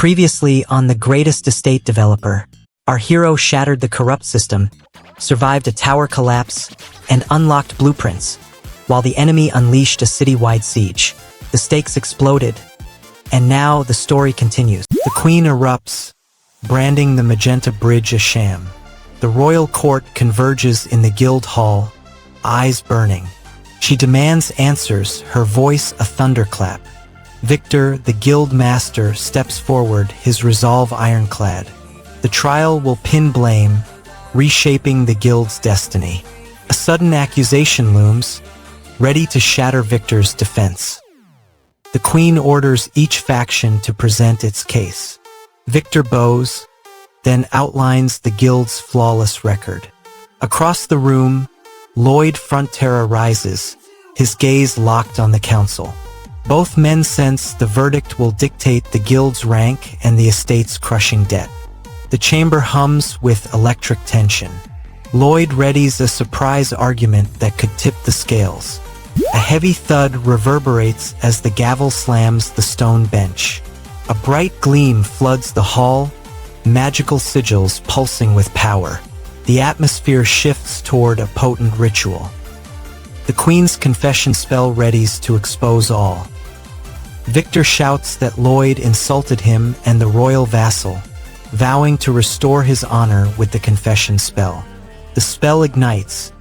Previously on The Greatest Estate Developer, our hero shattered the corrupt system, survived a tower collapse, and unlocked blueprints, while the enemy unleashed a city-wide siege. The stakes exploded, and now the story continues. The Queen erupts, branding the Magenta bridge a sham. The royal court converges in the guild hall, eyes burning. She demands answers, her voice a thunderclap. Victor, the guild master, steps forward, his resolve ironclad. The trial will pin blame, reshaping the guild's destiny. A sudden accusation looms, ready to shatter Victor's defense. The Queen orders each faction to present its case. Victor bows, then outlines the guild's flawless record. Across the room, Lloyd Frontera rises, his gaze locked on the council. Both men sense the verdict will dictate the guild's rank and the estate's crushing debt. The chamber hums with electric tension. Lloyd readies a surprise argument that could tip the scales. A heavy thud reverberates as the gavel slams the stone bench. A bright gleam floods the hall, magical sigils pulsing with power. The atmosphere shifts toward a potent ritual. The Queen's confession spell readies to expose all. Victor shouts that Lloyd insulted him and the royal vassal, vowing to restore his honor with the confession spell. The spell ignites,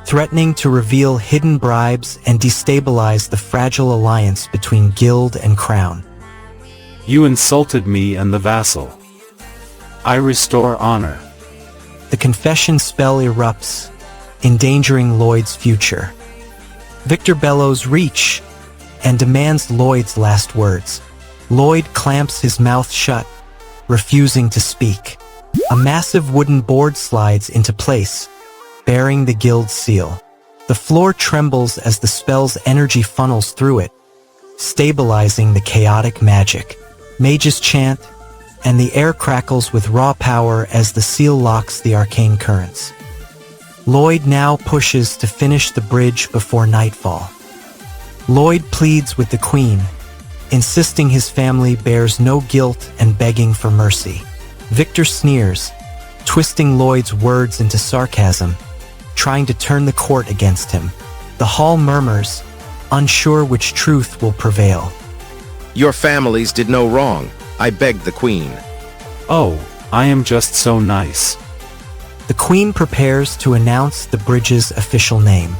threatening to reveal hidden bribes and destabilize the fragile alliance between guild and crown. You insulted me and the vassal. I restore honor. The confession spell erupts, endangering Lloyd's future. Victor bellows reach and demands Lloyd's last words. Lloyd clamps his mouth shut, refusing to speak. A massive wooden board slides into place, bearing the guild's seal. The floor trembles as the spell's energy funnels through it, stabilizing the chaotic magic. Mages chant, and the air crackles with raw power as the seal locks the arcane currents. Lloyd now pushes to finish the bridge before nightfall. Lloyd pleads with the Queen, insisting his family bears no guilt and begging for mercy. Victor sneers, twisting Lloyd's words into sarcasm, trying to turn the court against him. The hall murmurs, unsure which truth will prevail. Your families did no wrong. I begged the Queen. Oh, I am just so nice. The Queen prepares to announce the bridge's official name.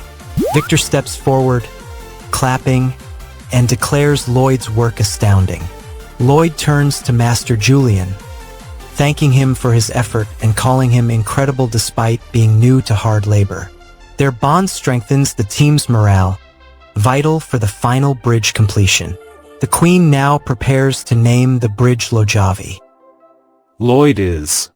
Victor steps forward, clapping, and declares Lloyd's work astounding. Lloyd turns to Master Julian, thanking him for his effort and calling him incredible despite being new to hard labor. Their bond strengthens the team's morale, vital for the final bridge completion. The Queen now prepares to name the bridge Lojavi. Lloyd is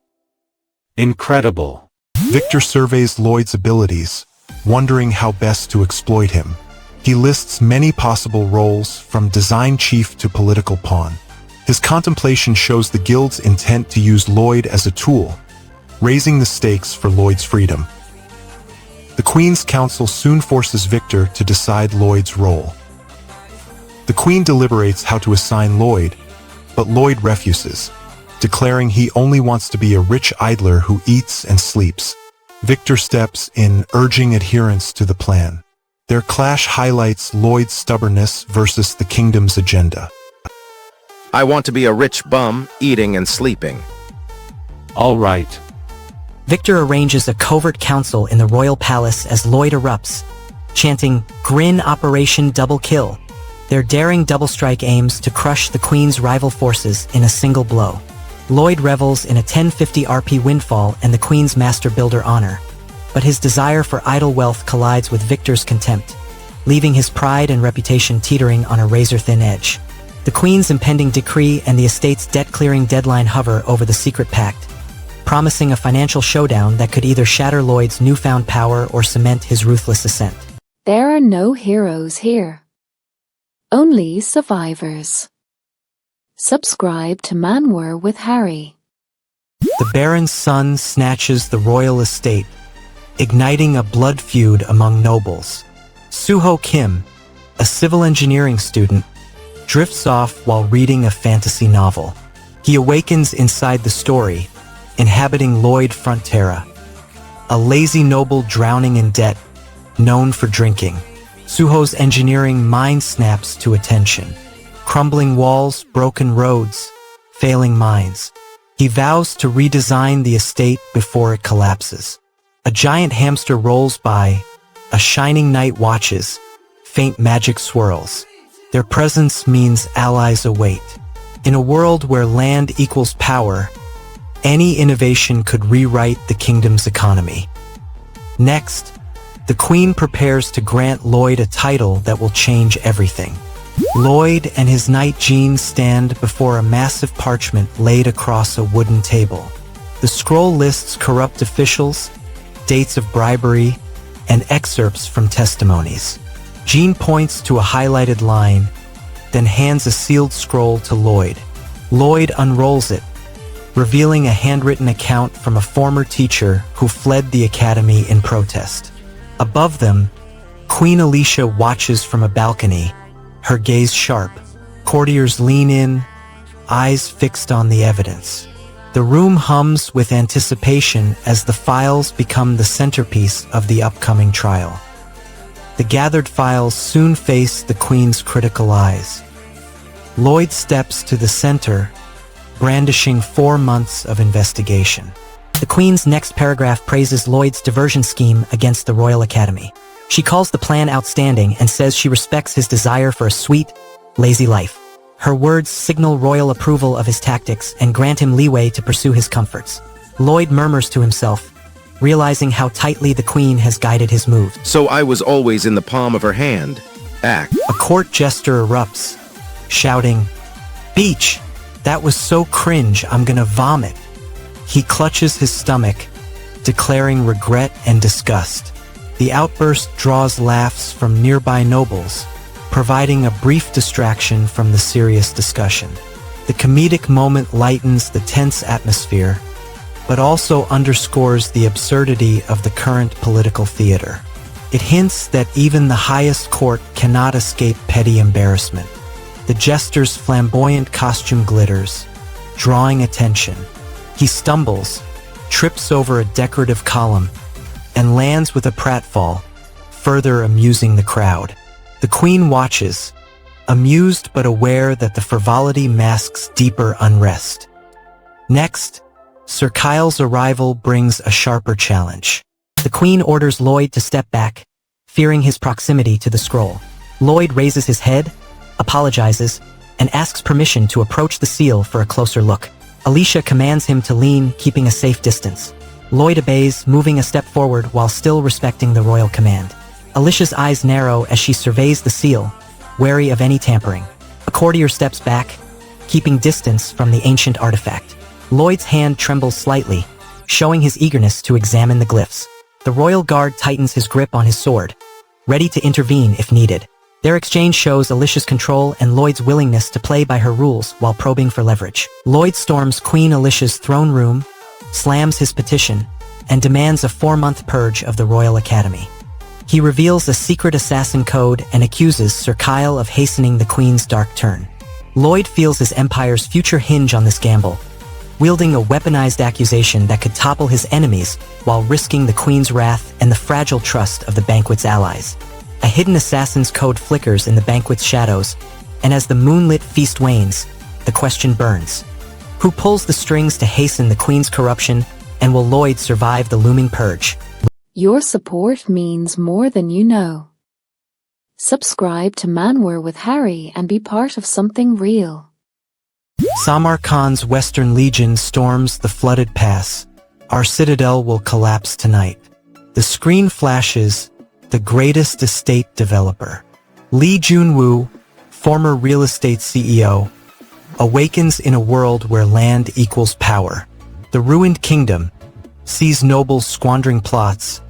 incredible. Victor surveys Lloyd's abilities, wondering how best to exploit him. He lists many possible roles, from design chief to political pawn. His contemplation shows the guild's intent to use Lloyd as a tool, raising the stakes for Lloyd's freedom. The Queen's council soon forces Victor to decide Lloyd's role. The Queen deliberates how to assign Lloyd, but Lloyd refuses, declaring he only wants to be a rich idler who eats and sleeps. Victor steps in, urging adherence to the plan. Their clash highlights Lloyd's stubbornness versus the kingdom's agenda. I want to be a rich bum, eating and sleeping. All right. Victor arranges a covert council in the royal palace as Lloyd erupts, chanting, "Grin Operation Double Kill." Their daring double strike aims to crush the Queen's rival forces in a single blow. Lloyd revels in a 1050 RP windfall and the Queen's master builder honor, but his desire for idle wealth collides with Victor's contempt, leaving his pride and reputation teetering on a razor-thin edge. The Queen's impending decree and the estate's debt-clearing deadline hover over the secret pact, promising a financial showdown that could either shatter Lloyd's newfound power or cement his ruthless ascent. There are no heroes here. Only survivors. Subscribe to Manwa with Harry. The Baron's son snatches the royal estate, igniting a blood feud among nobles. Suho Kim, a civil engineering student, drifts off while reading a fantasy novel. He awakens inside the story, inhabiting Lloyd Frontera, a lazy noble drowning in debt, known for drinking. Suho's engineering mind snaps to attention. Crumbling walls, broken roads, failing mines. He vows to redesign the estate before it collapses. A giant hamster rolls by, a shining knight watches, faint magic swirls. Their presence means allies await. In a world where land equals power, any innovation could rewrite the kingdom's economy. Next, the Queen prepares to grant Lloyd a title that will change everything. Lloyd and his knight Jean stand before a massive parchment laid across a wooden table. The scroll lists corrupt officials, dates of bribery, and excerpts from testimonies. Jean points to a highlighted line, then hands a sealed scroll to Lloyd. Lloyd unrolls it, revealing a handwritten account from a former teacher who fled the academy in protest. Above them, Queen Alicia watches from a balcony, her gaze sharp. Courtiers lean in, eyes fixed on the evidence. The room hums with anticipation as the files become the centerpiece of the upcoming trial. The gathered files soon face the Queen's critical eyes. Lloyd steps to the center, brandishing 4 months of investigation. The Queen's next paragraph praises Lloyd's diversion scheme against the Royal Academy. She calls the plan outstanding and says she respects his desire for a sweet, lazy life. Her words signal royal approval of his tactics and grant him leeway to pursue his comforts. Lloyd murmurs to himself, realizing how tightly the Queen has guided his moves. So I was always in the palm of her hand. Act. A court jester erupts, shouting, "Beach! That was so cringe, I'm gonna vomit." He clutches his stomach, declaring regret and disgust. The outburst draws laughs from nearby nobles, providing a brief distraction from the serious discussion. The comedic moment lightens the tense atmosphere, but also underscores the absurdity of the current political theater. It hints that even the highest court cannot escape petty embarrassment. The jester's flamboyant costume glitters, drawing attention. He stumbles, trips over a decorative column, and lands with a pratfall, further amusing the crowd. The Queen watches, amused but aware that the frivolity masks deeper unrest. Next, Sir Kyle's arrival brings a sharper challenge. The Queen orders Lloyd to step back, fearing his proximity to the scroll. Lloyd raises his head, apologizes, and asks permission to approach the seal for a closer look. Alicia commands him to lean, keeping a safe distance. Lloyd obeys, moving a step forward while still respecting the royal command. Alicia's eyes narrow as she surveys the seal, wary of any tampering. A courtier steps back, keeping distance from the ancient artifact. Lloyd's hand trembles slightly, showing his eagerness to examine the glyphs. The royal guard tightens his grip on his sword, ready to intervene if needed. Their exchange shows Alicia's control and Lloyd's willingness to play by her rules while probing for leverage. Lloyd storms Queen Alicia's throne room, slams his petition, and demands a 4-month purge of the Royal Academy. He reveals a secret assassin code and accuses Sir Kyle of hastening the Queen's dark turn. Lloyd feels his empire's future hinge on this gamble, wielding a weaponized accusation that could topple his enemies while risking the Queen's wrath and the fragile trust of the banquet's allies. A hidden assassin's code flickers in the banquet's shadows, and as the moonlit feast wanes, the question burns. Who pulls the strings to hasten the Queen's corruption, and will Lloyd survive the looming purge? Your support means more than you know. Subscribe to Manwa with Harry and be part of something real. Samar Khan's Western Legion storms the flooded pass. Our citadel will collapse tonight. The screen flashes, the greatest estate developer. Lee Joon-ho, former real estate CEO, awakens in a world where land equals power. The ruined kingdom sees nobles squandering plots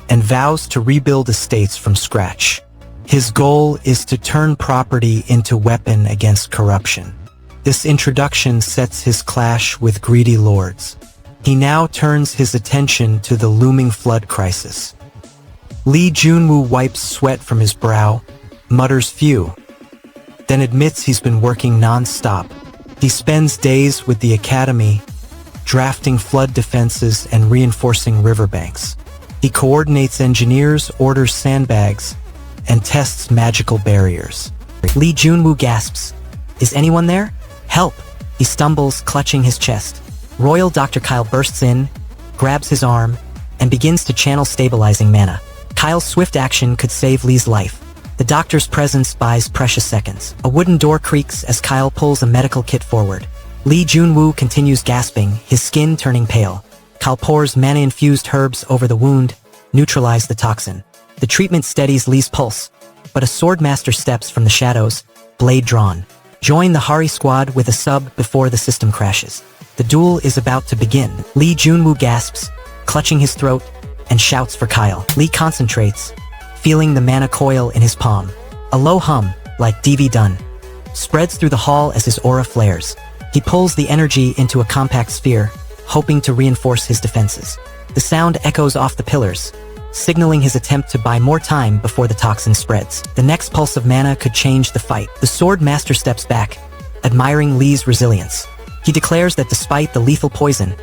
and vows to rebuild estates from scratch. His goal is to turn property into weapon against corruption. This introduction sets his clash with greedy lords. He now turns his attention to the looming flood crisis. Lee Joon-ho wipes sweat from his brow, mutters phew, then admits he's been working non-stop, He spends days with the academy, drafting flood defenses and reinforcing riverbanks. He coordinates engineers, orders sandbags, and tests magical barriers. Lee Joon-ho gasps. Is anyone there? Help! He stumbles, clutching his chest. Royal Dr. Kyle bursts in, grabs his arm, and begins to channel stabilizing mana. Kyle's swift action could save Lee's life. The doctor's presence buys precious seconds. A wooden door creaks as Kyle pulls a medical kit forward. Lee Joon-ho continues gasping, his skin turning pale. Kyle pours mana-infused herbs over the wound, neutralize the toxin. The treatment steadies Lee's pulse, but a swordmaster steps from the shadows, blade drawn. Join the Hari squad with a sub before the system crashes. The duel is about to begin. Lee Joon-ho gasps, clutching his throat, and shouts for Kyle. Lee concentrates, feeling the mana coil in his palm. A low hum, like DV done, spreads through the hall as his aura flares. He pulls the energy into a compact sphere, hoping to reinforce his defenses. The sound echoes off the pillars, signaling his attempt to buy more time before the toxin spreads. The next pulse of mana could change the fight. The sword master steps back, admiring Lee's resilience. He declares that despite the lethal poison,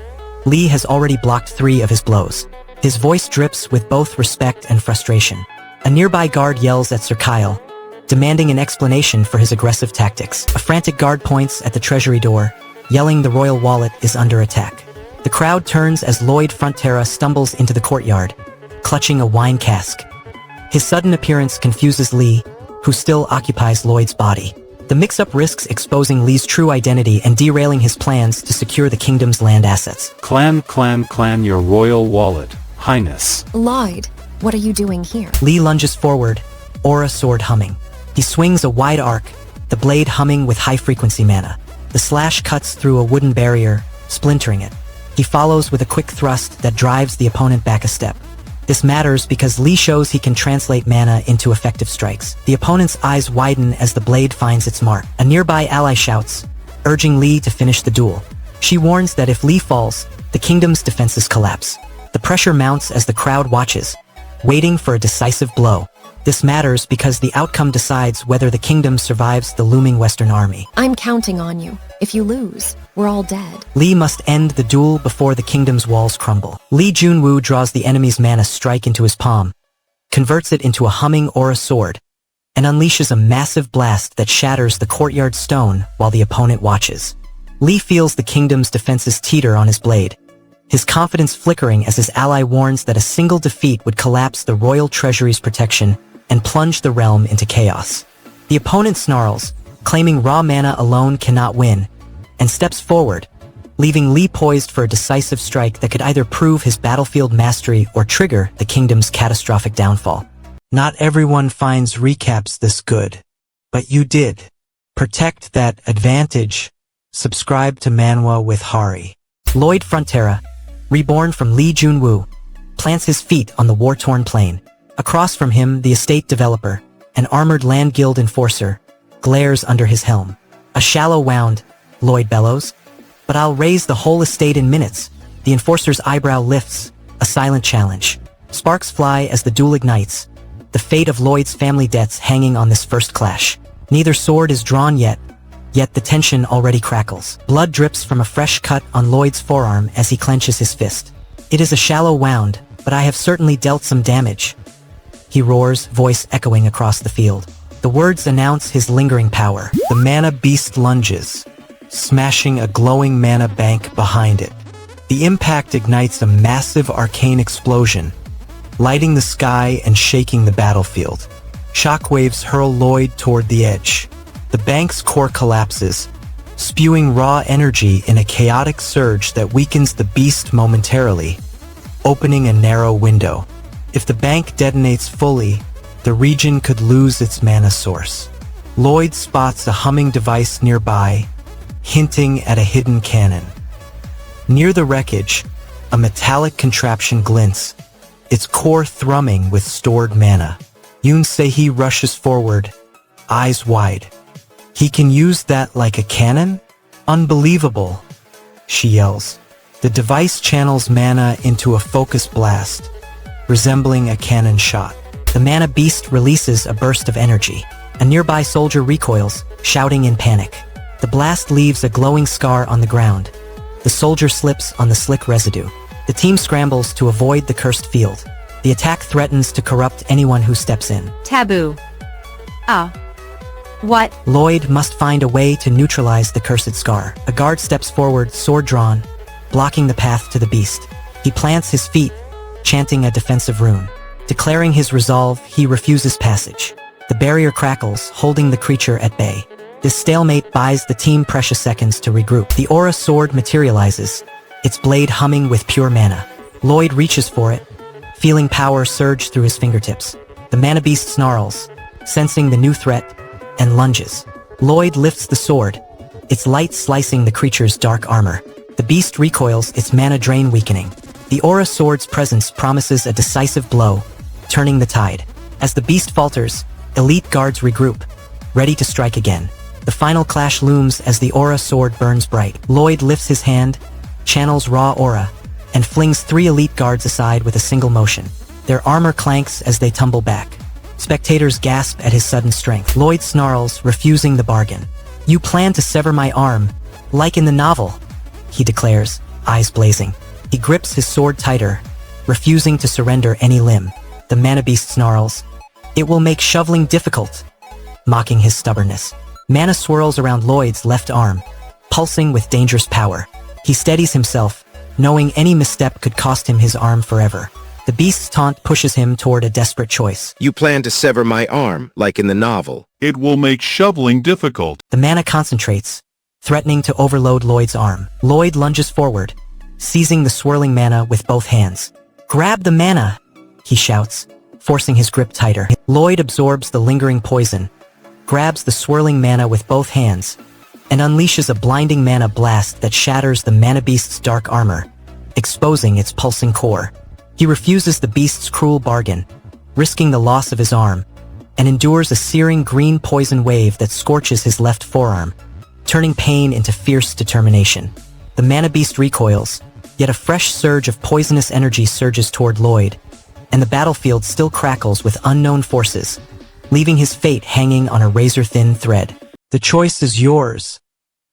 Lee has already blocked 3 of his blows. His voice drips with both respect and frustration. A nearby guard yells at Sir Kyle, demanding an explanation for his aggressive tactics. A frantic guard points at the treasury door, yelling the royal wallet is under attack. The crowd turns as Lloyd Frontera stumbles into the courtyard, clutching a wine cask. His sudden appearance confuses Lee, who still occupies Lloyd's body. The mix-up risks exposing Lee's true identity and derailing his plans to secure the kingdom's land assets. Clan, your royal wallet, Highness. Lloyd, what are you doing here? Lee lunges forward, aura sword humming. He swings a wide arc, the blade humming with high-frequency mana. The slash cuts through a wooden barrier, splintering it. He follows with a quick thrust that drives the opponent back a step. This matters because Lee shows he can translate mana into effective strikes. The opponent's eyes widen as the blade finds its mark. A nearby ally shouts, urging Lee to finish the duel. She warns that if Lee falls, the kingdom's defenses collapse. The pressure mounts as the crowd watches, waiting for a decisive blow. This matters because the outcome decides whether the kingdom survives the looming Western army. I'm counting on you. If you lose, we're all dead. Lee must end the duel before the kingdom's walls crumble. Lee Joon-ho draws the enemy's mana strike into his palm, converts it into a humming aura sword, and unleashes a massive blast that shatters the courtyard stone while the opponent watches. Lee feels the kingdom's defenses teeter on his blade, his confidence flickering as his ally warns that a single defeat would collapse the royal treasury's protection and plunge the realm into chaos. The opponent snarls, claiming raw mana alone cannot win, and steps forward, leaving Lee poised for a decisive strike that could either prove his battlefield mastery or trigger the kingdom's catastrophic downfall. Not everyone finds recaps this good, but you did. Protect that advantage. Subscribe to Manwa with Hari. Lloyd Frontera, reborn from Lee Joon-ho, plants his feet on the war-torn plain. Across from him, the estate developer, an armored land guild enforcer, glares under his helm. A shallow wound, Lloyd bellows. But I'll raise the whole estate in minutes. The enforcer's eyebrow lifts, a silent challenge. Sparks fly as the duel ignites, the fate of Lloyd's family debts hanging on this first clash. Neither sword is drawn yet the tension already crackles. Blood drips from a fresh cut on Lloyd's forearm as he clenches his fist. It is a shallow wound, but I have certainly dealt some damage, he roars, voice echoing across the field. The words announce his lingering power. The mana beast lunges, smashing a glowing mana bank behind it. The impact ignites a massive arcane explosion, lighting the sky and shaking the battlefield. Shockwaves hurl Lloyd toward the edge. The bank's core collapses, spewing raw energy in a chaotic surge that weakens the beast momentarily, opening a narrow window. If the bank detonates fully, the region could lose its mana source. Lloyd spots a humming device nearby, hinting at a hidden cannon. Near the wreckage, a metallic contraption glints, its core thrumming with stored mana. Yoon-se rushes forward, eyes wide. He can use that like a cannon? Unbelievable, she yells. The device channels mana into a focus blast, resembling a cannon shot. The mana beast releases a burst of energy. A nearby soldier recoils, shouting in panic. The blast leaves a glowing scar on the ground. The soldier slips on the slick residue. The team scrambles to avoid the cursed field. The attack threatens to corrupt anyone who steps in. Taboo. Oh. What? Lloyd must find a way to neutralize the cursed scar. A guard steps forward, sword drawn, blocking the path to the beast. He plants his feet, chanting a defensive rune. Declaring his resolve, he refuses passage. The barrier crackles, holding the creature at bay. This stalemate buys the team precious seconds to regroup. The aura sword materializes, its blade humming with pure mana. Lloyd reaches for it, feeling power surge through his fingertips. The mana beast snarls, sensing the new threat, and lunges. Lloyd lifts the sword, its light slicing the creature's dark armor. The beast recoils, its mana drain weakening. The aura sword's presence promises a decisive blow, turning the tide. As the beast falters, elite guards regroup, ready to strike again. The final clash looms as the aura sword burns bright. Lloyd lifts his hand, channels raw aura, and flings 3 elite guards aside with a single motion. Their armor clanks as they tumble back. Spectators gasp at his sudden strength. Lloyd snarls, refusing the bargain. "You plan to sever my arm, like in the novel," he declares, eyes blazing. He grips his sword tighter, refusing to surrender any limb. The mana beast snarls, "It will make shoveling difficult," mocking his stubbornness. Mana swirls around Lloyd's left arm, pulsing with dangerous power. He steadies himself, knowing any misstep could cost him his arm forever. The beast's taunt pushes him toward a desperate choice. You plan to sever my arm, like in the novel. It will make shoveling difficult. The mana concentrates, threatening to overload Lloyd's arm. Lloyd lunges forward, seizing the swirling mana with both hands. "Grab the mana!" he shouts, forcing his grip tighter. Lloyd absorbs the lingering poison, grabs the swirling mana with both hands, and unleashes a blinding mana blast that shatters the mana beast's dark armor, exposing its pulsing core. He refuses the beast's cruel bargain, risking the loss of his arm, and endures a searing green poison wave that scorches his left forearm, turning pain into fierce determination. The mana beast recoils, yet a fresh surge of poisonous energy surges toward Lloyd, and the battlefield still crackles with unknown forces, leaving his fate hanging on a razor-thin thread. The choice is yours,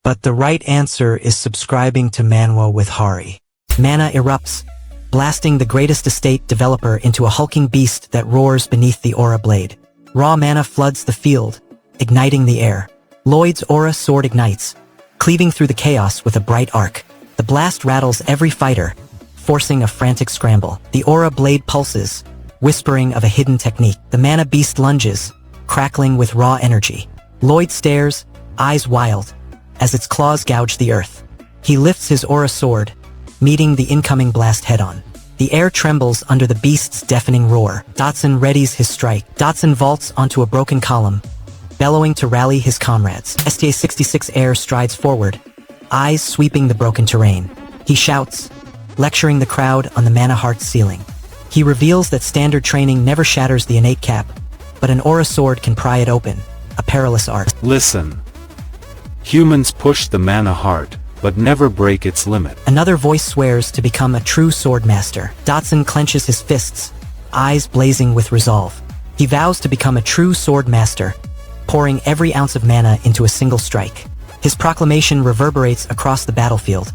but the right answer is subscribing to Manwa with Hari. Mana erupts, blasting the greatest estate developer into a hulking beast that roars beneath the aura blade. Raw mana floods the field, igniting the air. Lloyd's aura sword ignites, cleaving through the chaos with a bright arc. The blast rattles every fighter, forcing a frantic scramble. The aura blade pulses, whispering of a hidden technique. The mana beast lunges, crackling with raw energy. Lloyd stares, eyes wild, as its claws gouge the earth. He lifts his aura sword, meeting the incoming blast head-on. The air trembles under the beast's deafening roar. Dotson readies his strike. Dotson vaults onto a broken column, bellowing to rally his comrades. STA-66 Air strides forward, eyes sweeping the broken terrain. He shouts, lecturing the crowd on the mana heart's ceiling. He reveals that standard training never shatters the innate cap, but an aura sword can pry it open, a perilous art. Listen. Humans push the mana heart, but never break its limit. Another voice swears to become a true sword master. Dotson clenches his fists, eyes blazing with resolve. He vows to become a true sword master, pouring every ounce of mana into a single strike. His proclamation reverberates across the battlefield,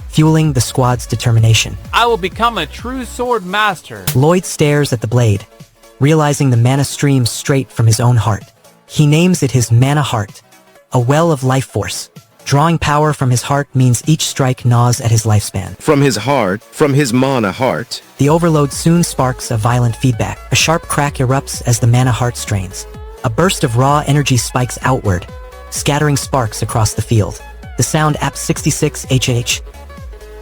fueling the squad's determination. I will become a true sword master. Lloyd stares at the blade, realizing the mana streams straight from his own heart. He names it his mana heart, a well of life force. Drawing power from his heart means each strike gnaws at his lifespan. From his heart, from his mana heart. The overload soon sparks a violent feedback. A sharp crack erupts as the mana heart strains. A burst of raw energy spikes outward, scattering sparks across the field. The sound AP66HH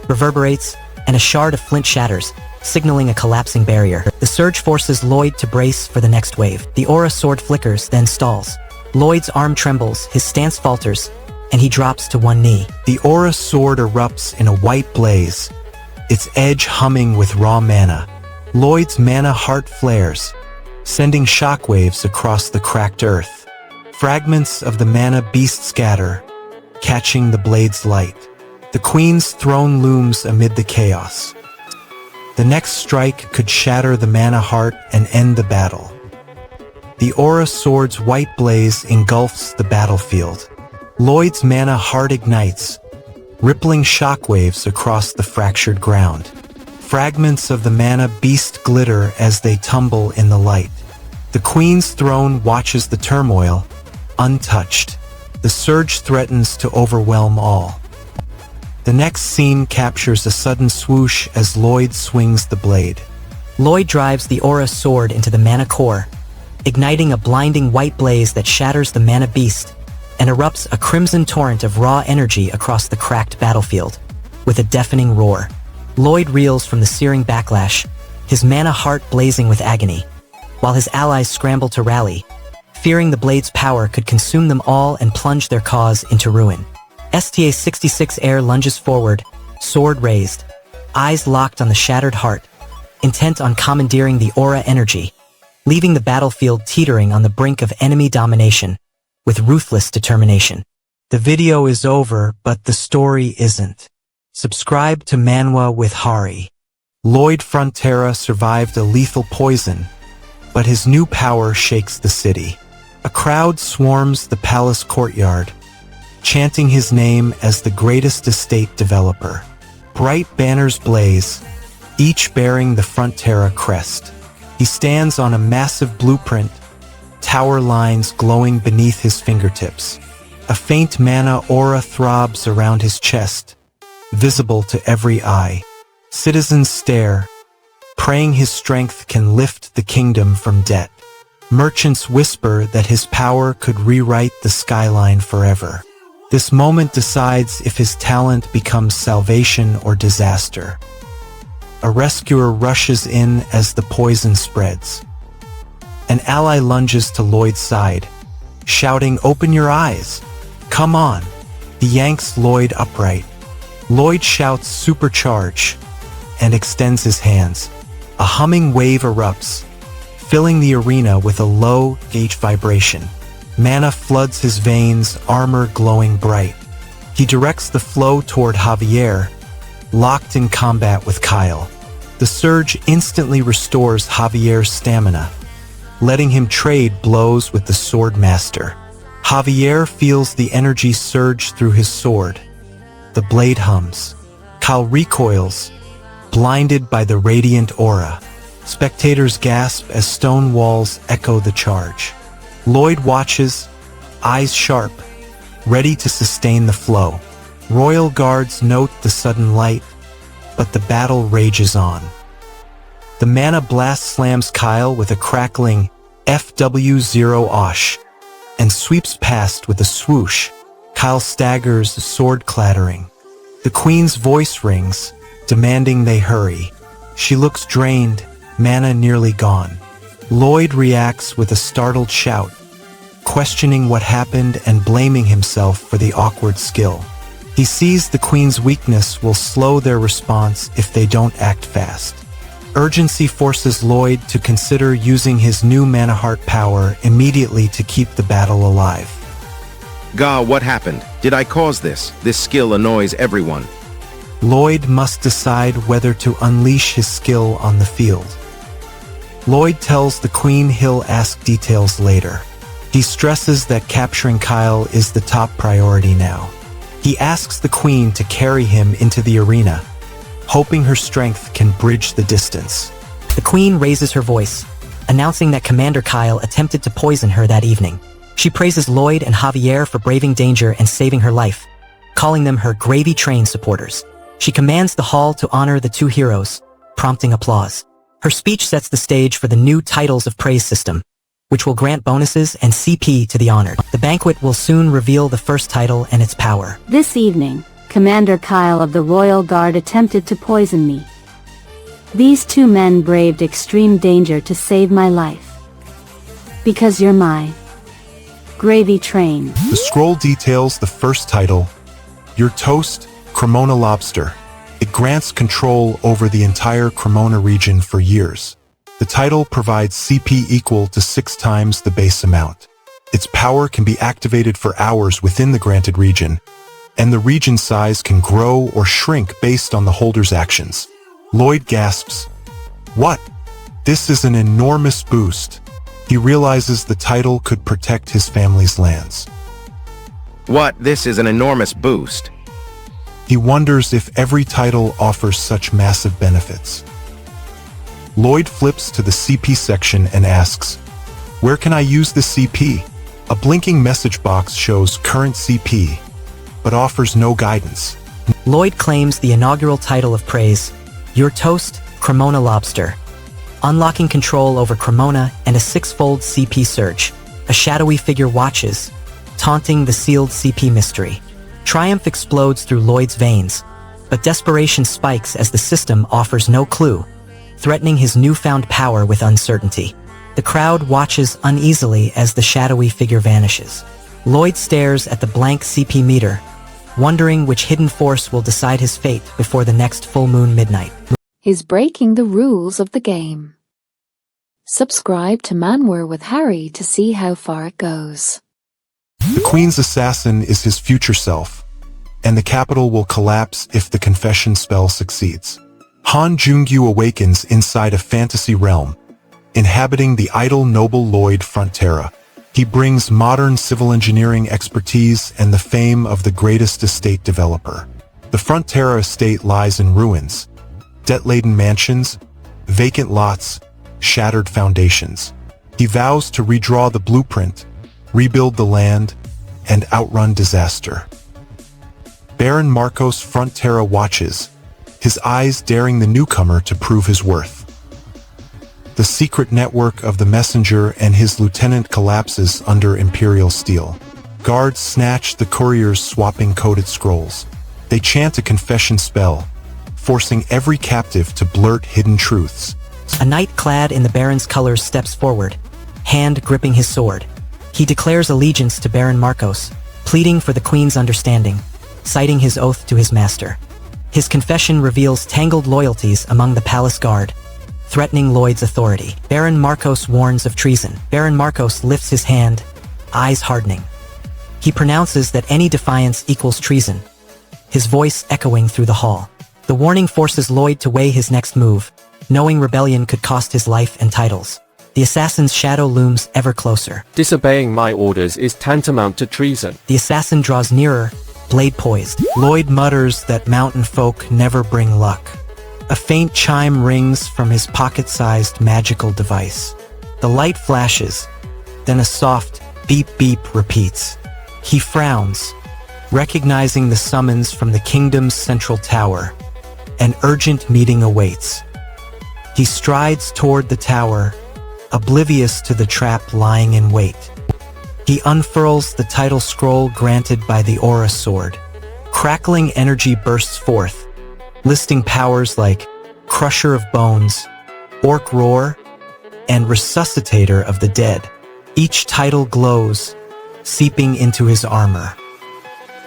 reverberates, and a shard of flint shatters, signaling a collapsing barrier. The surge forces Lloyd to brace for the next wave. The aura sword flickers, then stalls. Lloyd's arm trembles, his stance falters, and he drops to one knee. The aura sword erupts in a white blaze, its edge humming with raw mana. Lloyd's mana heart flares, sending shockwaves across the cracked earth. Fragments of the mana beast scatter, catching the blade's light. The queen's throne looms amid the chaos. The next strike could shatter the mana heart and end the battle. The aura sword's white blaze engulfs the battlefield, Lloyd's mana heart ignites, rippling shockwaves across the fractured ground. Fragments of the mana beast glitter as they tumble in the light. The Queen's throne watches the turmoil, untouched. The surge threatens to overwhelm all. The next scene captures a sudden swoosh as Lloyd swings the blade. Lloyd drives the aura sword into the mana core, igniting a blinding white blaze that shatters the mana beast and erupts a crimson torrent of raw energy across the cracked battlefield. With a deafening roar, Lloyd reels from the searing backlash, his mana heart blazing with agony, while his allies scramble to rally, fearing the blade's power could consume them all and plunge their cause into ruin. STA-66 Air lunges forward, sword raised, eyes locked on the shattered heart, intent on commandeering the aura energy, leaving the battlefield teetering on the brink of enemy domination, with ruthless determination. The video is over, but the story isn't. Subscribe to Manwa with Hari. Lloyd Frontera survived a lethal poison, but his new power shakes the city. A crowd swarms the palace courtyard, chanting his name as the greatest estate developer. Bright banners blaze, each bearing the Frontera crest. He stands on a massive blueprint, tower lines glowing beneath his fingertips. A faint mana aura throbs around his chest, visible to every eye. Citizens stare, praying his strength can lift the kingdom from debt. Merchants whisper that his power could rewrite the skyline forever. This moment decides if his talent becomes salvation or disaster. A rescuer rushes in as the poison spreads. An ally lunges to Lloyd's side, shouting, "Open your eyes! Come on!" He yanks Lloyd upright. Lloyd shouts, "Supercharge!" and extends his hands. A humming wave erupts, filling the arena with a low gauge vibration. Mana floods his veins, armor glowing bright. He directs the flow toward Javier, locked in combat with Kyle. The surge instantly restores Javier's stamina, letting him trade blows with the sword master. Javier feels the energy surge through his sword. The blade hums. Kyle recoils, blinded by the radiant aura. Spectators gasp as stone walls echo the charge. Lloyd watches, eyes sharp, ready to sustain the flow. Royal guards note the sudden light, but the battle rages on. The mana blast slams Kyle with a crackling FW0 Osh and sweeps past with a swoosh. Kyle staggers, sword clattering. The Queen's voice rings, demanding they hurry. She looks drained, mana nearly gone. Lloyd reacts with a startled shout, questioning what happened and blaming himself for the awkward skill. He sees the Queen's weakness will slow their response if they don't act fast. Urgency forces Lloyd to consider using his new mana heart power immediately to keep the battle alive. Ga, what happened? Did I cause this? This skill annoys everyone. Lloyd must decide whether to unleash his skill on the field. Lloyd tells the Queen he'll ask details later. He stresses that capturing Kyle is the top priority now. He asks the Queen to carry him into the arena, hoping her strength can bridge the distance. The Queen raises her voice, announcing that Commander Kyle attempted to poison her that evening. She praises Lloyd and Javier for braving danger and saving her life, calling them her gravy-train supporters. She commands the hall to honor the two heroes, prompting applause. Her speech sets the stage for the new Titles of Praise system, which will grant bonuses and CP to the honored. The banquet will soon reveal the first title and its power. This evening, Commander Kyle of the Royal Guard attempted to poison me. These two men braved extreme danger to save my life. Because you're my gravy train. The scroll details the first title, Your Toast, Cremona Lobster. It grants control over the entire Cremona region for years. The title provides CP equal to 6 times the base amount. Its power can be activated for hours within the granted region, and the region size can grow or shrink based on the holder's actions. Lloyd gasps, "What? This is an enormous boost." He realizes the title could protect his family's lands. What? This is an enormous boost. He wonders if every title offers such massive benefits. Lloyd flips to the CP section and asks, "Where can I use the CP?" A blinking message box shows current CP, but offers no guidance. Lloyd claims the inaugural title of praise, Your Toast, Cremona Lobster, unlocking control over Cremona and a 6-fold CP surge. A shadowy figure watches, taunting the sealed CP mystery. Triumph explodes through Lloyd's veins, but desperation spikes as the system offers no clue, threatening his newfound power with uncertainty. The crowd watches uneasily as the shadowy figure vanishes. Lloyd stares at the blank CP meter, wondering which hidden force will decide his fate before the next full moon midnight. Is breaking the rules of the game. Subscribe to Manwa with Harry to see how far it goes. The Queen's assassin is his future self, and the capital will collapse if the confession spell succeeds. Han Jung-gyu awakens inside a fantasy realm, inhabiting the idle noble Lloyd Frontera. He brings modern civil engineering expertise and the fame of the greatest estate developer. The Frontera estate lies in ruins, debt-laden mansions, vacant lots, shattered foundations. He vows to redraw the blueprint, rebuild the land, and outrun disaster. Baron Marcos Frontera watches, his eyes daring the newcomer to prove his worth. The secret network of the messenger and his lieutenant collapses under Imperial steel. Guards snatch the couriers swapping coded scrolls. They chant a confession spell, forcing every captive to blurt hidden truths. A knight clad in the Baron's colors steps forward, hand gripping his sword. He declares allegiance to Baron Marcos, pleading for the Queen's understanding, citing his oath to his master. His confession reveals tangled loyalties among the palace guard, threatening Lloyd's authority. Baron Marcos warns of treason. Baron Marcos lifts his hand, eyes hardening. He pronounces that any defiance equals treason, his voice echoing through the hall. The warning forces Lloyd to weigh his next move, knowing rebellion could cost his life and titles. The assassin's shadow looms ever closer. Disobeying my orders is tantamount to treason. The assassin draws nearer, blade poised. Lloyd mutters that mountain folk never bring luck. A faint chime rings from his pocket-sized magical device. The light flashes, then a soft beep-beep repeats. He frowns, recognizing the summons from the kingdom's central tower. An urgent meeting awaits. He strides toward the tower, oblivious to the trap lying in wait. He unfurls the title scroll granted by the Aura Sword. Crackling energy bursts forth, listing powers like Crusher of Bones, Orc Roar, and Resuscitator of the Dead. Each title glows, seeping into his armor.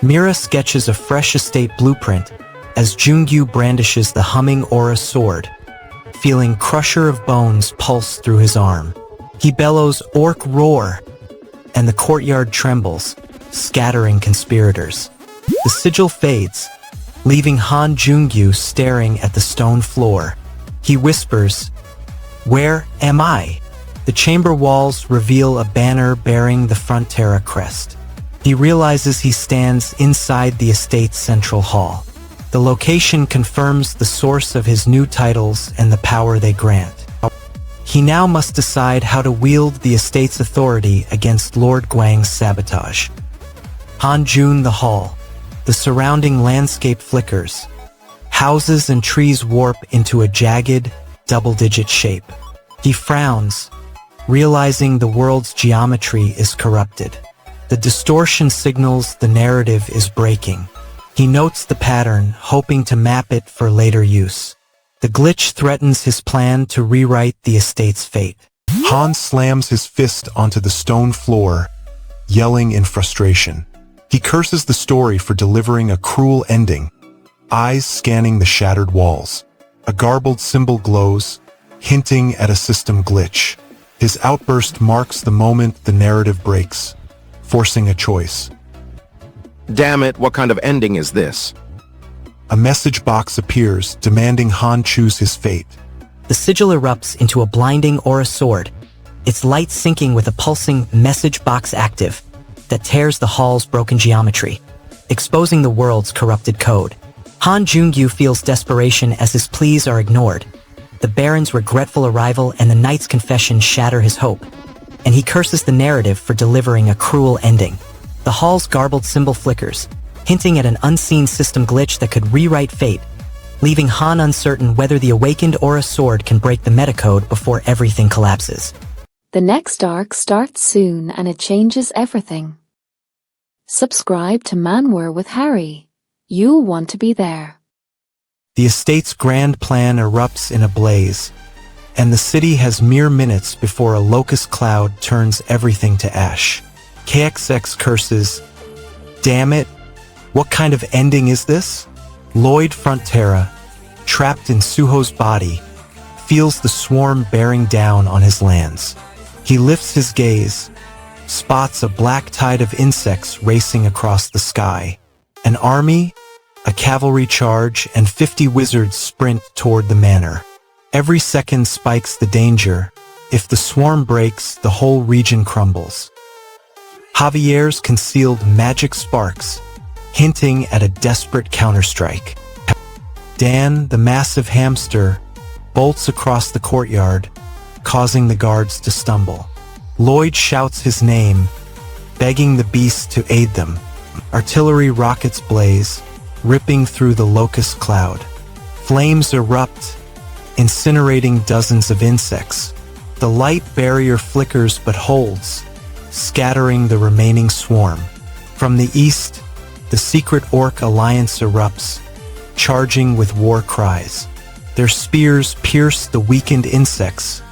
Mira sketches a fresh estate blueprint as Jung-gyu brandishes the humming Aura Sword, feeling Crusher of Bones pulse through his arm. He bellows Orc Roar, and the courtyard trembles, scattering conspirators. The sigil fades, leaving Han Jung-gyu staring at the stone floor. He whispers, "Where am I?" The chamber walls reveal a banner bearing the Frontera crest. He realizes he stands inside the estate's central hall. The location confirms the source of his new titles and the power they grant. He now must decide how to wield the estate's authority against Lord Guang's sabotage. Hanjun the Hall. The surrounding landscape flickers. Houses and trees warp into a jagged, double-digit shape. He frowns, realizing the world's geometry is corrupted. The distortion signals the narrative is breaking. He notes the pattern, hoping to map it for later use. The glitch threatens his plan to rewrite the estate's fate. Han slams his fist onto the stone floor, yelling in frustration. He curses the story for delivering a cruel ending, eyes scanning the shattered walls. A garbled symbol glows, hinting at a system glitch. His outburst marks the moment the narrative breaks, forcing a choice. Damn it, what kind of ending is this? A message box appears, demanding Han choose his fate. The sigil erupts into a blinding aura sword, its light syncing with a pulsing message box active. that tears the hall's broken geometry, exposing the world's corrupted code. Han Jung-gyu feels desperation as his pleas are ignored. The Baron's regretful arrival and the Knight's confession shatter his hope, and he curses the narrative for delivering a cruel ending. The hall's garbled symbol flickers, hinting at an unseen system glitch that could rewrite fate, leaving Han uncertain whether the awakened Aura Sword can break the metacode before everything collapses. The next arc starts soon and it changes everything. Subscribe to Manwa with Harry. You'll want to be there. The estate's grand plan erupts in a blaze, and the city has mere minutes before a locust cloud turns everything to ash. KXX curses, "Damn it, what kind of ending is this?" Lloyd Frontera, trapped in Suho's body, feels the swarm bearing down on his lands. He lifts his gaze, spots a black tide of insects racing across the sky. An army, a cavalry charge, and 50 wizards sprint toward the manor. Every second spikes the danger. If the swarm breaks, the whole region crumbles. Javier's concealed magic sparks, hinting at a desperate counterstrike. Dan, the massive hamster, bolts across the courtyard, causing the guards to stumble. Lloyd shouts his name, begging the beast to aid them. Artillery rockets blaze, ripping through the locust cloud. Flames erupt, incinerating dozens of insects. The light barrier flickers but holds, scattering the remaining swarm. From the east, the secret Orc Alliance erupts, charging with war cries. Their spears pierce the weakened insects,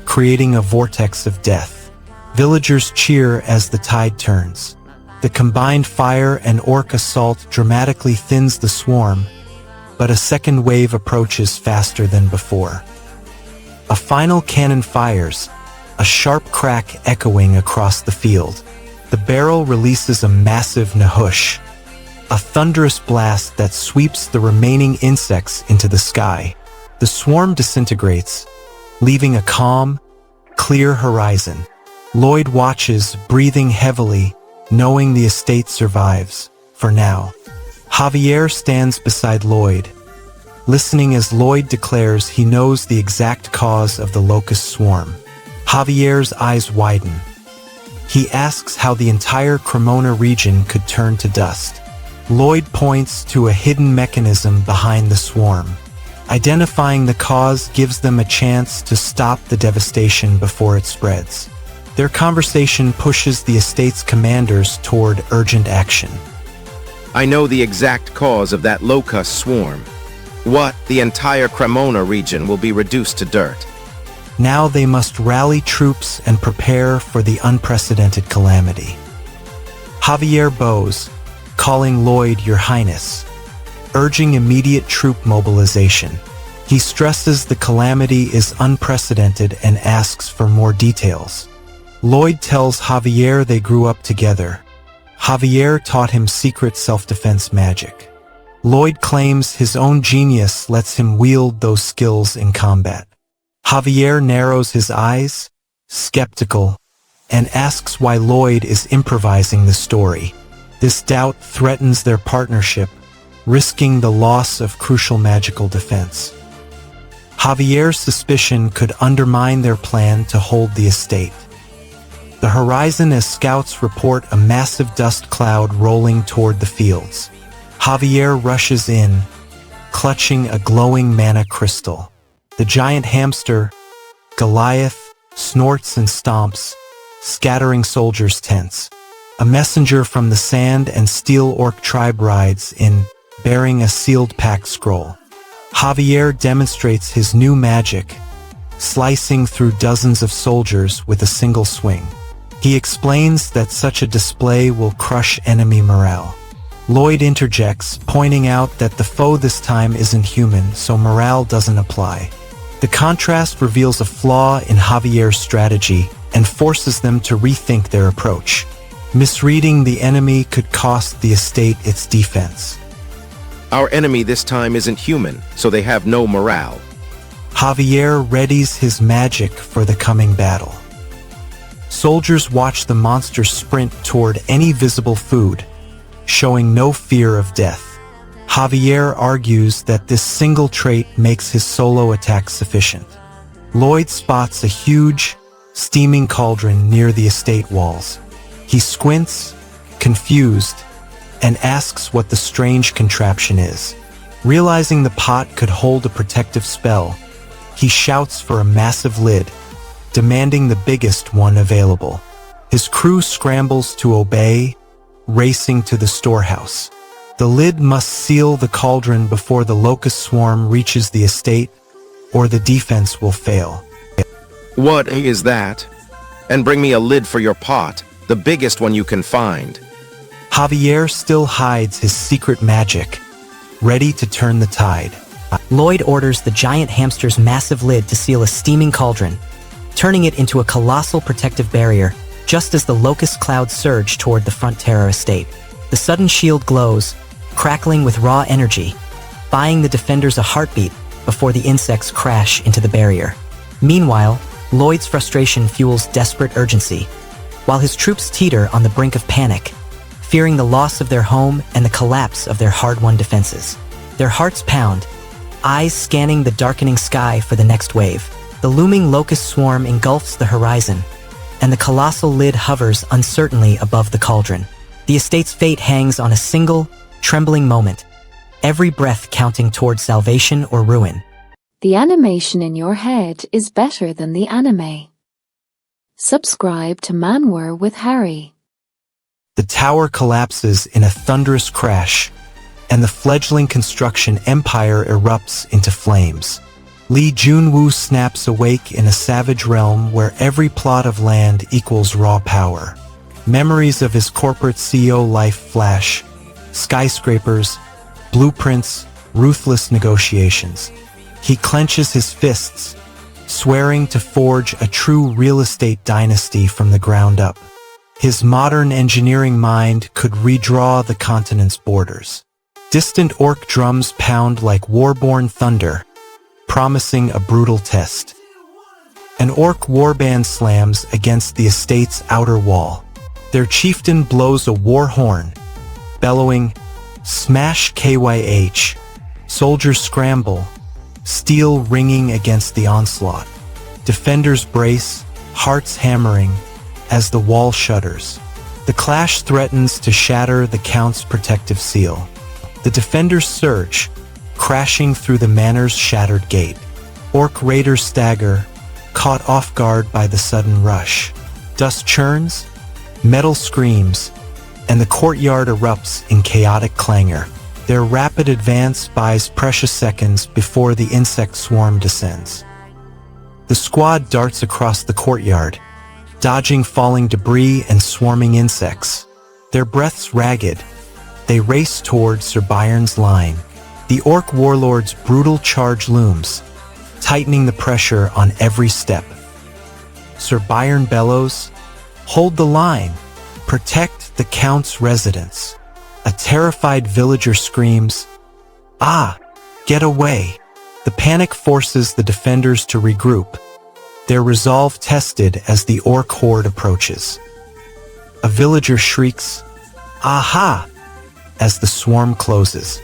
creating a vortex of death. Villagers cheer as the tide turns. The combined fire and Orc assault dramatically thins the swarm, but a second wave approaches faster than before. A final cannon fires, a sharp crack echoing across the field. The barrel releases a massive nahush, a thunderous blast that sweeps the remaining insects into the sky. The swarm disintegrates, leaving a calm, clear horizon. Lloyd watches, breathing heavily, knowing the estate survives, for now. Javier stands beside Lloyd, listening as Lloyd declares he knows the exact cause of the locust swarm. Javier's eyes widen. He asks how the entire Cremona region could turn to dust. Lloyd points to a hidden mechanism behind the swarm. Identifying the cause gives them a chance to stop the devastation before it spreads. Their conversation pushes the estate's commanders toward urgent action. I know the exact cause of that locust swarm. The entire Cremona region will be reduced to dirt. Now they must rally troops and prepare for the unprecedented calamity. Javier bows, calling Lloyd Your Highness, urging immediate troop mobilization. He stresses the calamity is unprecedented and asks for more details. Lloyd tells Javier they grew up together. Javier taught him secret self-defense magic. Lloyd claims his own genius lets him wield those skills in combat. Javier narrows his eyes, skeptical, and asks why Lloyd is improvising the story. This doubt threatens their partnership, risking the loss of crucial magical defense. Javier's suspicion could undermine their plan to hold the estate. The horizon as scouts report a massive dust cloud rolling toward the fields. Javier rushes in, clutching a glowing mana crystal. The giant hamster, Goliath, snorts and stomps, scattering soldiers' tents. A messenger from the Sand and Steel Orc tribe rides in, bearing a sealed pact scroll. Javier demonstrates his new magic, slicing through dozens of soldiers with a single swing. He explains that such a display will crush enemy morale. Lloyd interjects, pointing out that the foe this time isn't human, so morale doesn't apply. The contrast reveals a flaw in Javier's strategy and forces them to rethink their approach. Misreading the enemy could cost the estate its defense. Our enemy this time isn't human, so they have no morale. Javier readies his magic for the coming battle. Soldiers watch the monster sprint toward any visible food, showing no fear of death. Javier argues that this single trait makes his solo attack sufficient. Lloyd spots a huge, steaming cauldron near the estate walls. He squints, confused, and asks what the strange contraption is. Realizing the pot could hold a protective spell, he shouts for a massive lid, demanding the biggest one available. His crew scrambles to obey, racing to the storehouse. The lid must seal the cauldron before the locust swarm reaches the estate, or the defense will fail. What is that? And bring me a lid for your pot, the biggest one you can find. Javier still hides his secret magic, ready to turn the tide. Lloyd orders the giant hamster's massive lid to seal a steaming cauldron, turning it into a colossal protective barrier just as the locust clouds surge toward the front terror estate. The sudden shield glows, crackling with raw energy, buying the defenders a heartbeat before the insects crash into the barrier. Meanwhile, Lloyd's frustration fuels desperate urgency, while his troops teeter on the brink of panic, fearing the loss of their home and the collapse of their hard-won defenses. Their hearts pound, eyes scanning the darkening sky for the next wave. The looming locust swarm engulfs the horizon, and the colossal lid hovers uncertainly above the cauldron. The estate's fate hangs on a single, trembling moment, every breath counting toward salvation or ruin. The animation in your head is better than the anime. Subscribe to Manwa with Harry. The tower collapses in a thunderous crash, and the fledgling construction empire erupts into flames. Lee Joon-ho snaps awake in a savage realm where every plot of land equals raw power. Memories of his corporate CEO life flash: skyscrapers, blueprints, ruthless negotiations. He clenches his fists, swearing to forge a true real estate dynasty from the ground up. His modern engineering mind could redraw the continent's borders. Distant orc drums pound like war-born thunder, promising a brutal test. An orc warband slams against the estate's outer wall. Their chieftain blows a war horn, bellowing, "Smash KYH." Soldiers scramble, steel ringing against the onslaught. Defenders brace, hearts hammering, as the wall shudders. The clash threatens to shatter the Count's protective seal. The defenders surge, crashing through the manor's shattered gate. Orc raiders stagger, caught off guard by the sudden rush. Dust churns, metal screams, and the courtyard erupts in chaotic clangor. Their rapid advance buys precious seconds before the insect swarm descends. The squad darts across the courtyard, dodging falling debris and swarming insects. Their breaths ragged, they race toward Sir Byron's line. The orc warlord's brutal charge looms, tightening the pressure on every step. Sir Byron bellows, "Hold the line! Protect the Count's residence!" A terrified villager screams, "Ah! Get away!" The panic forces the defenders to regroup, their resolve tested as the orc horde approaches. A villager shrieks, "Aha!" as the swarm closes.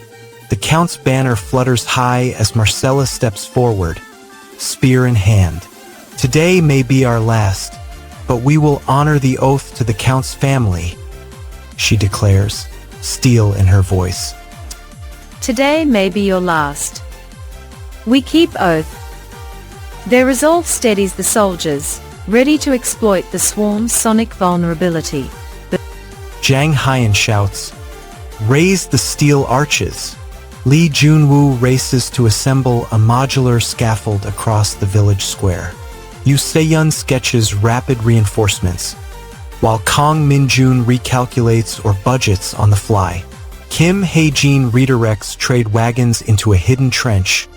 The Count's banner flutters high as Marcella steps forward, spear in hand. "Today may be our last, but we will honor the oath to the Count's family," she declares, steel in her voice. Today may be your last. We keep oath. Their resolve steadies the soldiers, ready to exploit the swarm's sonic vulnerability. Jang Hyan shouts, "Raise the steel arches!" Lee Joon-ho races to assemble a modular scaffold across the village square. Yu Se-yun sketches rapid reinforcements, while Kong Min-jun recalculates or budgets on the fly. Kim Hae-jin redirects trade wagons into a hidden trench,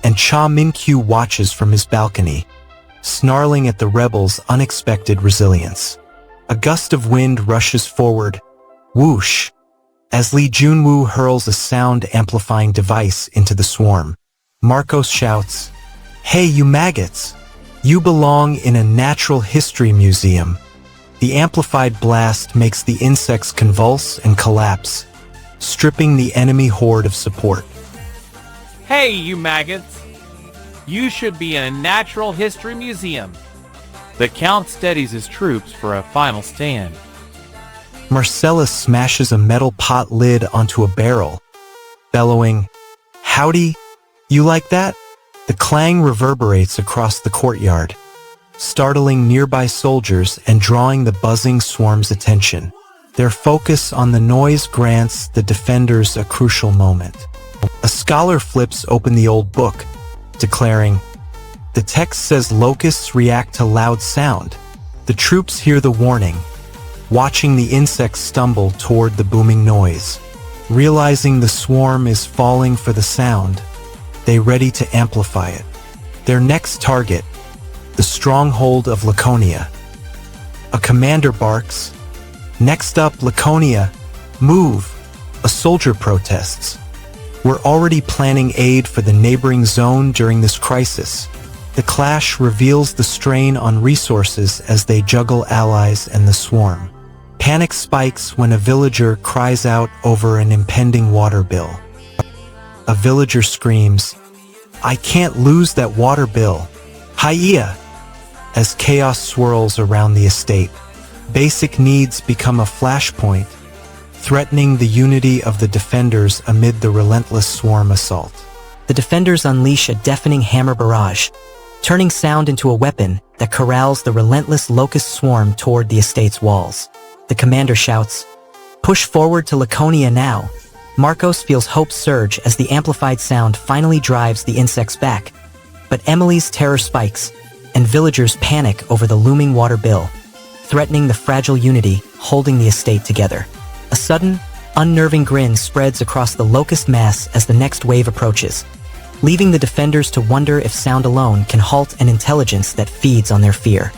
and Cha Min-kyu watches from his balcony, snarling at the rebels' unexpected resilience. A gust of wind rushes forward, whoosh, as Lee Joon-ho hurls a sound-amplifying device into the swarm. Marcos shouts, "Hey, you maggots! You belong in a natural history museum." The amplified blast makes the insects convulse and collapse, stripping the enemy horde of support. Hey, you maggots! You should be in a natural history museum. The Count steadies his troops for a final stand. Marcellus smashes a metal pot lid onto a barrel, bellowing, "Howdy, you like that?" The clang reverberates across the courtyard, startling nearby soldiers and drawing the buzzing swarm's attention. Their focus on the noise grants the defenders a crucial moment. A scholar flips open the old book, declaring, "The text says locusts react to loud sound." The troops hear the warning, watching the insects stumble toward the booming noise. Realizing the swarm is falling for the sound, they ready to amplify it. Their next target, the stronghold of Laconia. A commander barks, "Next up, Laconia, move!" A soldier protests, "We're already planning aid for the neighboring zone during this crisis." The clash reveals the strain on resources as they juggle allies and the swarm. Panic spikes when a villager cries out over an impending water bill. A villager screams, "I can't lose that water bill. Hiya!" As chaos swirls around the estate, basic needs become a flashpoint, threatening the unity of the defenders amid the relentless swarm assault. The defenders unleash a deafening hammer barrage, turning sound into a weapon that corrals the relentless locust swarm toward the estate's walls. The commander shouts, "Push forward to Laconia now." Marcos feels hope surge as the amplified sound finally drives the insects back. But Emily's terror spikes, and villagers panic over the looming water bill, threatening the fragile unity holding the estate together. A sudden, unnerving grin spreads across the locust mass as the next wave approaches, leaving the defenders to wonder if sound alone can halt an intelligence that feeds on their fear.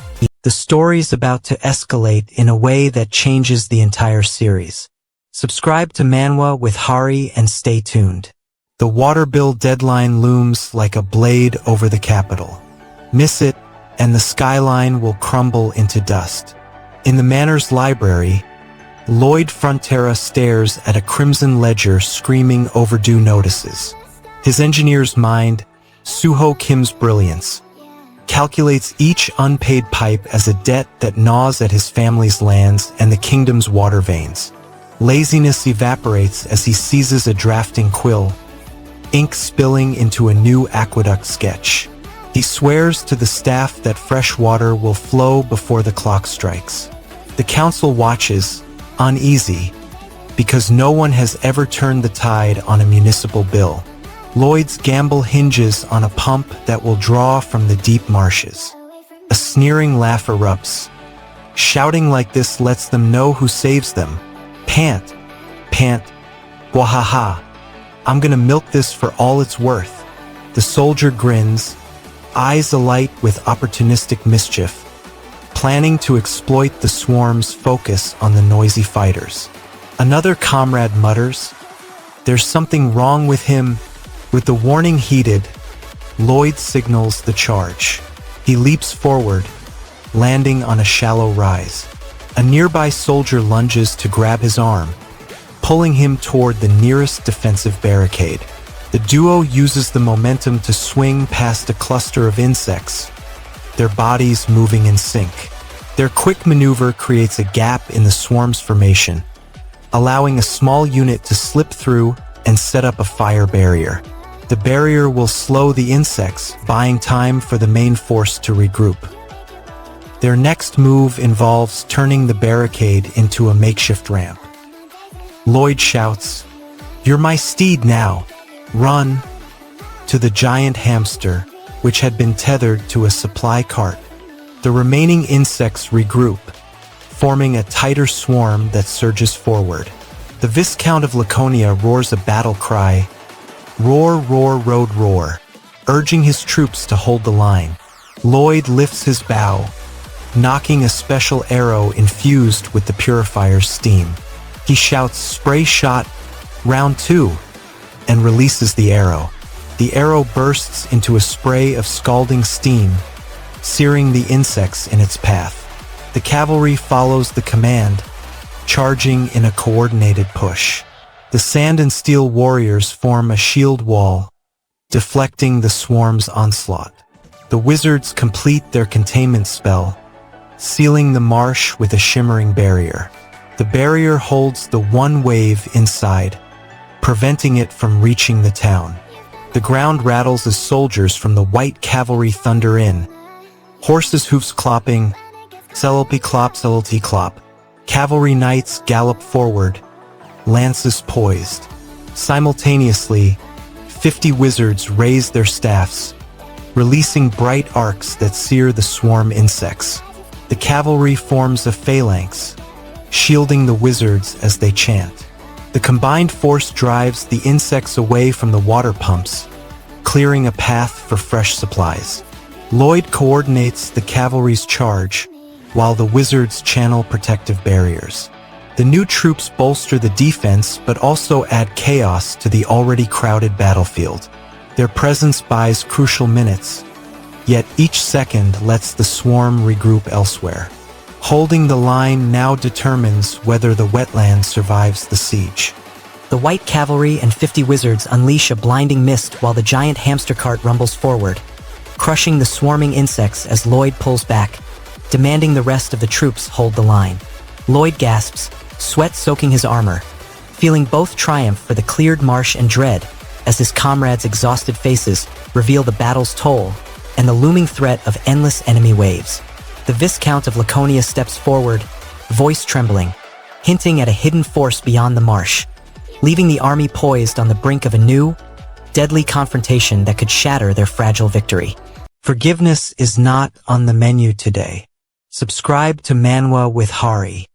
The story's about to escalate in a way that changes the entire series. Subscribe to Manwa with Hari and stay tuned. The water bill deadline looms like a blade over the capital. Miss it, and the skyline will crumble into dust. In the manor's library, Lloyd Frontera stares at a crimson ledger screaming overdue notices. His engineer's mind, Suho Kim's brilliance, calculates each unpaid pipe as a debt that gnaws at his family's lands and the kingdom's water veins. Laziness evaporates as he seizes a drafting quill, ink spilling into a new aqueduct sketch. He swears to the staff that fresh water will flow before the clock strikes. The council watches, uneasy, because no one has ever turned the tide on a municipal bill. Lloyd's gamble hinges on a pump that will draw from the deep marshes. A sneering laugh erupts. Shouting like this lets them know who saves them. Pant, pant, wahaha. I'm gonna milk this for all it's worth. The soldier grins, eyes alight with opportunistic mischief, planning to exploit the swarm's focus on the noisy fighters. Another comrade mutters, "There's something wrong with him." With the warning heeded, Lloyd signals the charge. He leaps forward, landing on a shallow rise. A nearby soldier lunges to grab his arm, pulling him toward the nearest defensive barricade. The duo uses the momentum to swing past a cluster of insects, their bodies moving in sync. Their quick maneuver creates a gap in the swarm's formation, allowing a small unit to slip through and set up a fire barrier. The barrier will slow the insects, buying time for the main force to regroup. Their next move involves turning the barricade into a makeshift ramp. Lloyd shouts, "You're my steed now. Run!" to the giant hamster, which had been tethered to a supply cart. The remaining insects regroup, forming a tighter swarm that surges forward. The Viscount of Laconia roars a battle cry, "Roar, roar, road, roar," urging his troops to hold the line. Lloyd lifts his bow, knocking a special arrow infused with the purifier's steam. He shouts, "Spray shot, round 2, and releases the arrow. The arrow bursts into a spray of scalding steam, searing the insects in its path. The cavalry follows the command, charging in a coordinated push. The sand and steel warriors form a shield wall, deflecting the swarm's onslaught. The wizards complete their containment spell, sealing the marsh with a shimmering barrier. The barrier holds the one wave inside, preventing it from reaching the town. The ground rattles as soldiers from the white cavalry thunder in. Horses' hoofs clopping, celopy clop. Cavalry knights gallop forward, lances poised. Simultaneously, 50 wizards raise their staffs, releasing bright arcs that sear the swarm insects. The cavalry forms a phalanx, shielding the wizards as they chant. The combined force drives the insects away from the water pumps, clearing a path for fresh supplies. Lloyd coordinates the cavalry's charge, while the wizards channel protective barriers. The new troops bolster the defense but also add chaos to the already crowded battlefield. Their presence buys crucial minutes, yet each second lets the swarm regroup elsewhere. Holding the line now determines whether the wetland survives the siege. The white cavalry and 50 wizards unleash a blinding mist while the giant hamster cart rumbles forward, crushing the swarming insects as Lloyd pulls back, demanding the rest of the troops hold the line. Lloyd gasps, sweat soaking his armor, feeling both triumph for the cleared marsh and dread as his comrades' exhausted faces reveal the battle's toll and the looming threat of endless enemy waves. The Viscount of Laconia steps forward, voice trembling, hinting at a hidden force beyond the marsh, leaving the army poised on the brink of a new, deadly confrontation that could shatter their fragile victory. Forgiveness is not on the menu today. Subscribe to Manwa with Hari.